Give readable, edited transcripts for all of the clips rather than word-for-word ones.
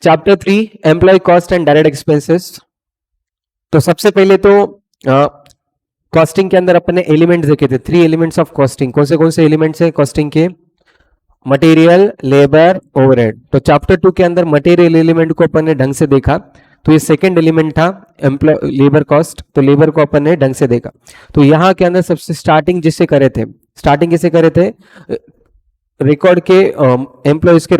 Chapter 3 employ cost and direct expenses. तो सबसे पहले तो कॉस्टिंग के अंदर अपन ने एलिमेंट्स देखे थे, 3 एलिमेंट्स ऑफ कॉस्टिंग। कौन से एलिमेंट्स है कॉस्टिंग के? Material, labour, overhead. तो चैप्टर 2 के अंदर मटेरियल एलिमेंट को अपन ने ढंग से देखा, तो ये सेकंड एलिमेंट था एम्प्लॉय लेबर कॉस्ट। तो लेबर को अपन ने ढंग से देखा। तो यहाँ के अंदर सबसे स्टार्टिंग जिससे करे थे, स्टार्टिंग किसे करे थे? रिकॉर्ड के एम्प्लॉयज के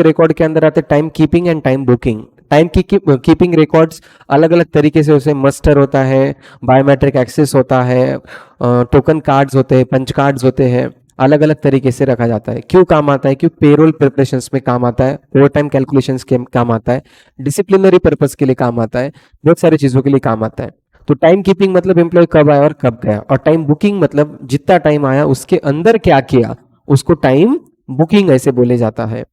रिकॉर्ड के अंदर आते time keeping and time booking. Time keeping records अलग अलग तरीके से, उसे मस्टर होता है, बायोमेट्रिक एक्सेस होता है, टोकन कार्ड्स होते हैं, पंच कार्ड्स होते हैं, अलग अलग तरीके से रखा जाता है। क्यों काम आता है? क्यों पेरोल प्रिपरेशंस में काम आता है, ओवर टाइम कैलकुलेशंस के काम आता है, डिसिप्लिनरी पर्पस के लिए काम आता है, बहुत सारी चीजों के लिए काम आता है। तो टाइम कीपिंग मतलब एम्प्लॉय कब आया और कब गया, और टाइम बुकिंग मतलब जितना टाइम आया उसके अंदर क्या किया, उसको टाइम बुकिंग ऐसे बोले जाता है।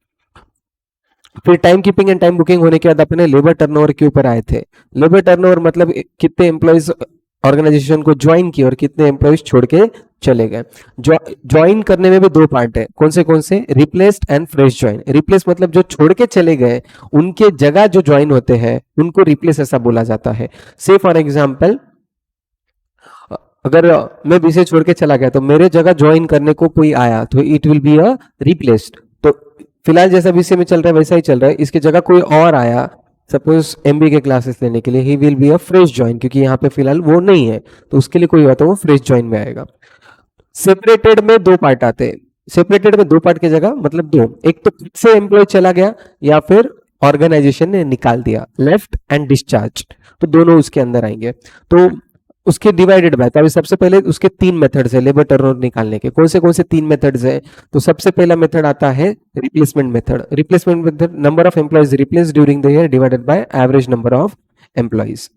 फिर time keeping and time booking होने के बाद अपने लेबर टर्नओवर के ऊपर आए थे। लेबर टर्नओवर मतलब कितने एम्प्लॉयज ऑर्गेनाइजेशन को ज्वाइन किए और कितने एम्प्लॉयज छोड़ के चले गए। ज्वाइन करने में भी 2 पार्ट है। कौन से? Replaced and fresh join. Replace मतलब जो छोड़ के चले गए, उनके जगह जो ज्वाइन होते हैं उनको रिप्लेस ऐसा बोला जाता है। से फॉर एग्जाम्पल, अगर मैं बीसी छोड़ के चला गया तो मेरे जगह ज्वाइन करने को कोई आया तो it will be a replaced. तो फिलहाल जैसा बीसी में चल रहा है वैसा ही चल रहा है, इसकी जगह कोई और आया सपोज एमबी के क्लासेस लेने के लिए, he will be a fresh join, क्योंकि यहाँ पे फिलहाल वो नहीं है तो उसके लिए कोई हुआ तो वो फ्रेश ज्वाइन में आएगा। सेपरेटेड में 2 पार्ट आते हैं। सेपरेटेड में 2 पार्ट की जगह मतलब 2, एक तो खुद से एम्प्लॉय चला गया या फिर ऑर्गेनाइजेशन ने निकाल दिया, लेफ्ट एंड डिस्चार्ज, तो दोनों उसके अंदर आएंगे। तो उसके डिवाइडेड बाय, अभी सबसे पहले उसके 3 मेथड्स है लेबर टर्नओवर निकालने के। कौन से 3 मेथड्स है? तो सबसे पहला मेथड आता है replacement method. Replacement method, number of employees replace during the year divided by average number of employees.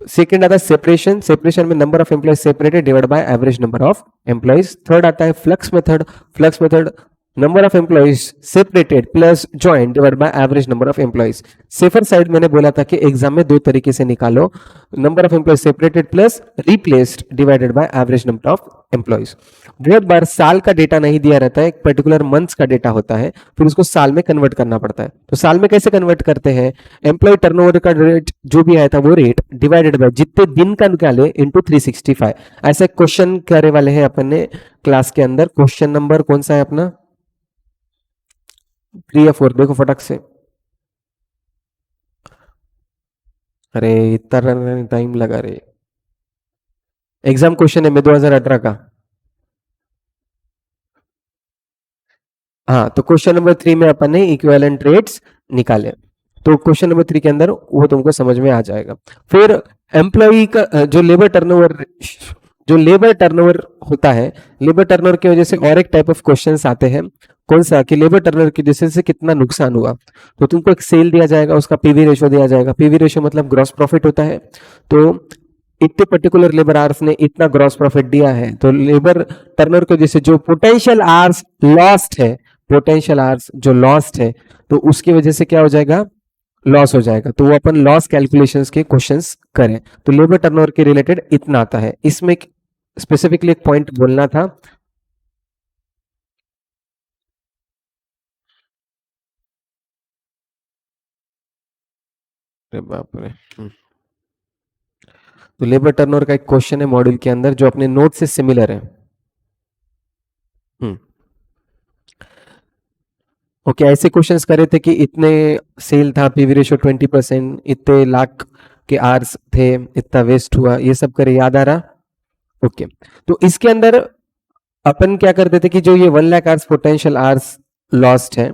Second आता है सेपरेशन। सेपरेशन में number of employees separated divide by average number of employees. Third आता है flux method. Flux method, number of employees separated plus join divide by average number of employees. Safer side मैंने बोला था कि exam में 2 तरीके से निकालो, number of employees separated plus replaced divided by average number of employees. बहुत बार साल का डेटा नहीं दिया रहता है, एक पर्टिकुलर मंथ्स का डेटा होता है, फिर उसको साल में कन्वर्ट करना पड़ता है। तो साल में कैसे कन्वर्ट करते हैं? एम्प्लॉय टर्नओवर का रेट जो भी आया था वो रेट डिवाइडेड बाय जितने दिन का निकाले इंटू 365। ऐसे क्वेश्चन करने वाले हैं अपन ने क्लास के अंदर। क्वेश्चन नंबर कौन सा है अपना? 3 या 4 देखो फटक से। अरे इतना टाइम लगा रे। एग्जाम क्वेश्चन है मैं 2018 का। हाँ, तो क्वेश्चन नंबर 3 में अपन ने इक्विवेलेंट रेट्स निकाले। तो क्वेश्चन नंबर 3 के अंदर वो तुमको समझ में आ जाएगा। फिर एम्प्लॉय का जो लेबर टर्नओवर होता है, लेबर टर्नओवर की वजह से और एक टाइप ऑफ क्वेश्चंस आते हैं। कौन सा? कि लेबर टर्नओवर की वजह से कितना नुकसान हुआ। तो तुमको एक सेल दिया जाएगा, उसका पीवी रेशियो दिया जाएगा। पीवी रेशियो मतलब ग्रॉस प्रॉफिट होता है। तो इतने पर्टिकुलर लेबर आवर्स ने इतना ग्रॉस प्रॉफिट दिया है, तो लेबर टर्नओवर की वजह से जो पोटेंशियल आवर्स लॉस्ट है, पोटेंशियल आवर्स जो लॉस्ट है, तो उसकी वजह से क्या हो जाएगा? लॉस हो जाएगा। तो वो अपन लॉस कैलकुलेशंस के क्वेश्चंस करें तो लेबर टर्नओवर के रिलेटेड इतना आता है। इसमें स्पेसिफिकली एक पॉइंट बोलना था। अरे बाप रे। तो लेबर टर्नओवर का एक क्वेश्चन है मॉड्यूल के अंदर जो अपने नोट से सिमिलर है। ओके, ऐसे क्वेश्चंस करे थे कि इतने सेल था, पीवी रेशियो 20%, इतने लाख के आर्स थे, इतना वेस्ट हुआ, ये सब करे, याद आ रहा? ओके, तो इसके अंदर अपन क्या करते थे कि जो ये 1 lakh hours potential hours lost है,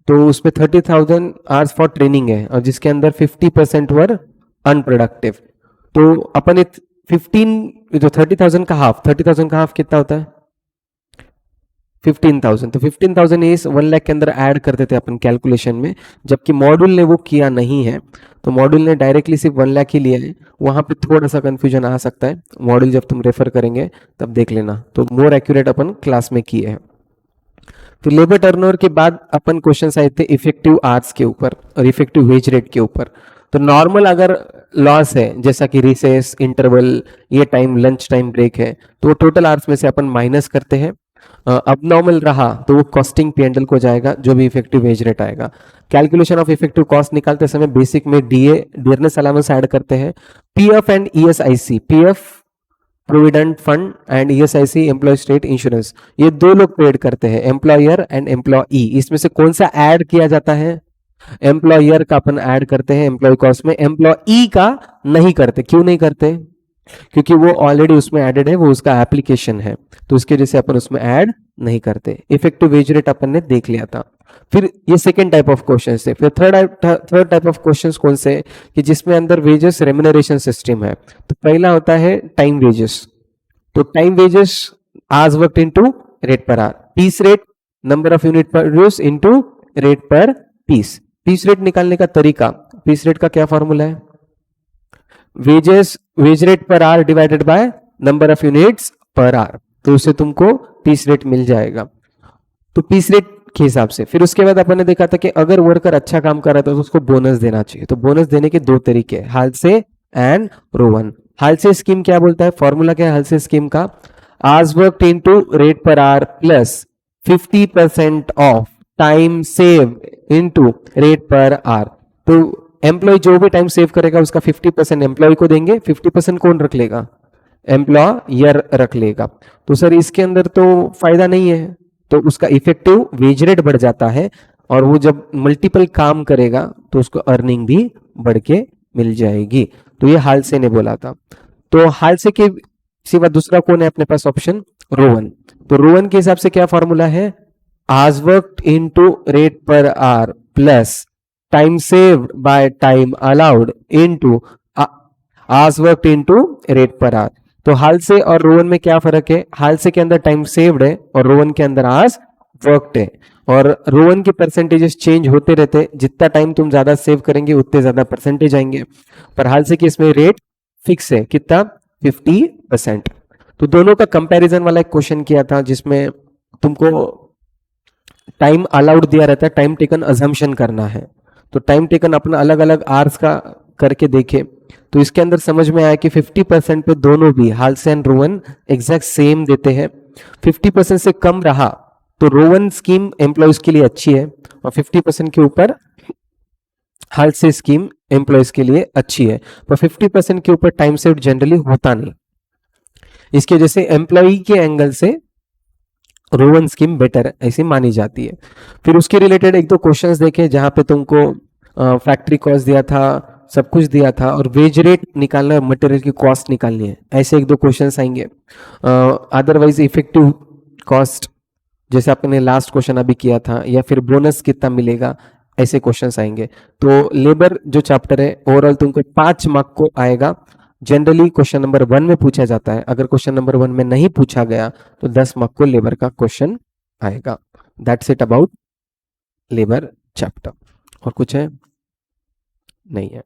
तो उसमें 30,000 आर्स फॉर ट्रेनिंग है और जिसके अंदर 50% वर अनप्रोडक्टिव। तो अपन 15 जो 30,000 का हाफ कितना होता है? 15,000। तो 15,000 इस 1 लाख के अंदर ऐड करते थे अपन कैलकुलेशन में, जबकि मॉड्यूल ने वो किया नहीं है। तो मॉड्यूल ने डायरेक्टली सिर्फ 1 लाख ही लिया है। वहां पे थोड़ा सा कंफ्यूजन आ सकता है, मॉड्यूल जब तुम रेफर करेंगे तब देख लेना। तो मोर एक्यूरेट अपन क्लास में किए हैं। तो लेबर टर्नओवर के बाद अपन क्वेश्चन आए थे इफेक्टिव आवर्स के ऊपर और इफेक्टिव वेज रेट के ऊपर। तो नॉर्मल अगर लॉस है जैसा कि रिसेस, इंटरवल, ये टाइम लंच टाइम ब्रेक है, तो टोटल आवर्स में से अपन माइनस करते हैं। अबनॉर्मल रहा तो वो कॉस्टिंग P&L को जाएगा, जो भी इफेक्टिव वेज रेट आएगा। कैलकुलेशन ऑफ इफेक्टिव कॉस्ट निकालते समय बेसिक में डीए डियरनेस अलाउंस ऐड करते हैं, PF and ESIC, PF provident fund and ESIC employ state insurance, ये दो लोग पेड करते हैं, एम्प्लॉयर एंड एम्प्लॉई। इसमें से कौन सा ऐड किया जाता है? एम्प्लॉयर का अपन ऐड करते हैं एम्प्लॉय कॉस्ट में, एम्प्लॉई का नहीं करते। क्यों नहीं करते? क्योंकि वो ऑलरेडी उसमें एडेड है, वो उसका एप्लीकेशन है, तो उसके वजह से अपन उसमें ऐड नहीं करते। इफेक्टिव वेज रेट अपन ने देख लिया था। फिर ये सेकेंड टाइप ऑफ क्वेश्चन है। फिर थर्ड टाइप ऑफ क्वेश्चन कौन से? कि जिसमें अंदर वेजेस रेम्युनरेशन सिस्टम है। तो पहला होता है टाइम वेजेस। तो टाइम वेजेस आज work into rate per hour, piece rate number of unit produce into rate per piece. Piece rate निकालने का तरीका, पीस रेट का क्या फॉर्मूला है? Wage rate per hour divided by number of units per hour, तो उससे तुमको piece rate मिल जाएगा। तो पीस रेट के हिसाब से फिर उसके बाद अपन ने देखा था कि अगर वर्कर अच्छा काम कर रहा था तो उसको बोनस देना चाहिए। तो बोनस देने के दो तरीके, हालसे एंड रोवन। हालसे स्कीम क्या बोलता है? फॉर्मूला क्या है हालसे स्कीम का? आज work into rate per hour plus 50% of time save into rate per hour. तो एम्प्लॉय जो भी टाइम सेव करेगा उसका 50% एम्प्लॉय को देंगे, 50% कौन रख लेगा? एम्प्लॉयर रख लेगा। तो सर इसके अंदर तो फायदा नहीं है, तो उसका इफेक्टिव वेज रेट बढ़ जाता है, और वो जब मल्टीपल काम करेगा तो उसको अर्निंग भी बढ़ के मिल जाएगी। तो ये हालसे ने बोला था। तो हालसे के सिवा दूसरा कौन है अपने पास ऑप्शन? रोवन। तो रोवन के हिसाब से क्या फॉर्मूला है? आज work into rate per hour plus time saved by time allowed into आज work into rate per hour. तो हालसे और रोवन में क्या फर्क है? हालसे के अंदर टाइम सेव्ड है और रोवन के अंदर आज वर्कड है, और रोवन के परसेंटेजेस चेंज होते रहते हैं, जितना टाइम तुम ज्यादा सेव करेंगे उतने ज्यादा परसेंटेज आएंगे। पर हालसे के इसमें रेट फिक्स है, कितना? 50%। तो दोनों का कंपैरिजन वाला एक क्वेश्चन किया था जिसमें तुमको टाइम अलाउड दिया रहता है, टाइम टेकन अजम्पशन करना है। तो टाइम टेकन अपना अलग अलग आवर्स का करके देखे, तो इसके अंदर समझ में आया कि 50% पे दोनों भी हालसे एंड रोवन एग्जैक्ट सेम देते हैं। 50% से कम रहा तो रोवन स्कीम एम्प्लॉयज के लिए अच्छी है, और 50% के ऊपर हालसे स्कीम एम्प्लॉयज के लिए अच्छी है। पर 50% के ऊपर टाइम सेव जनरली होता नहीं, इसके जैसे एम्प्लॉय के एंगल से रोवन स्कीम बेटर ऐसी मानी जाती है। फिर उसके रिलेटेड एक दो क्वेश्चंस देखे जहां पे तुमको फैक्ट्री कॉस्ट दिया था, सब कुछ दिया था, और वेज रेट निकालना है, मटेरियल की कॉस्ट निकालनी है, ऐसे एक दो क्वेश्चंस आएंगे। अदरवाइज इफेक्टिव कॉस्ट जैसे आपने लास्ट क्वेश्चन अभी किया था, या फिर बोनस कितना मिलेगा, ऐसे क्वेश्चंस आएंगे। तो लेबर जो चैप्टर है ओवरऑल तुमको 5 मार्क को आएगा। जनरली क्वेश्चन नंबर 1 में पूछा जाता है, अगर क्वेश्चन नंबर 1 में नहीं पूछा गया तो 10 मार्क को लेबर का क्वेश्चन आएगा। That's it about labour chapter. और कुछ है? नहीं है।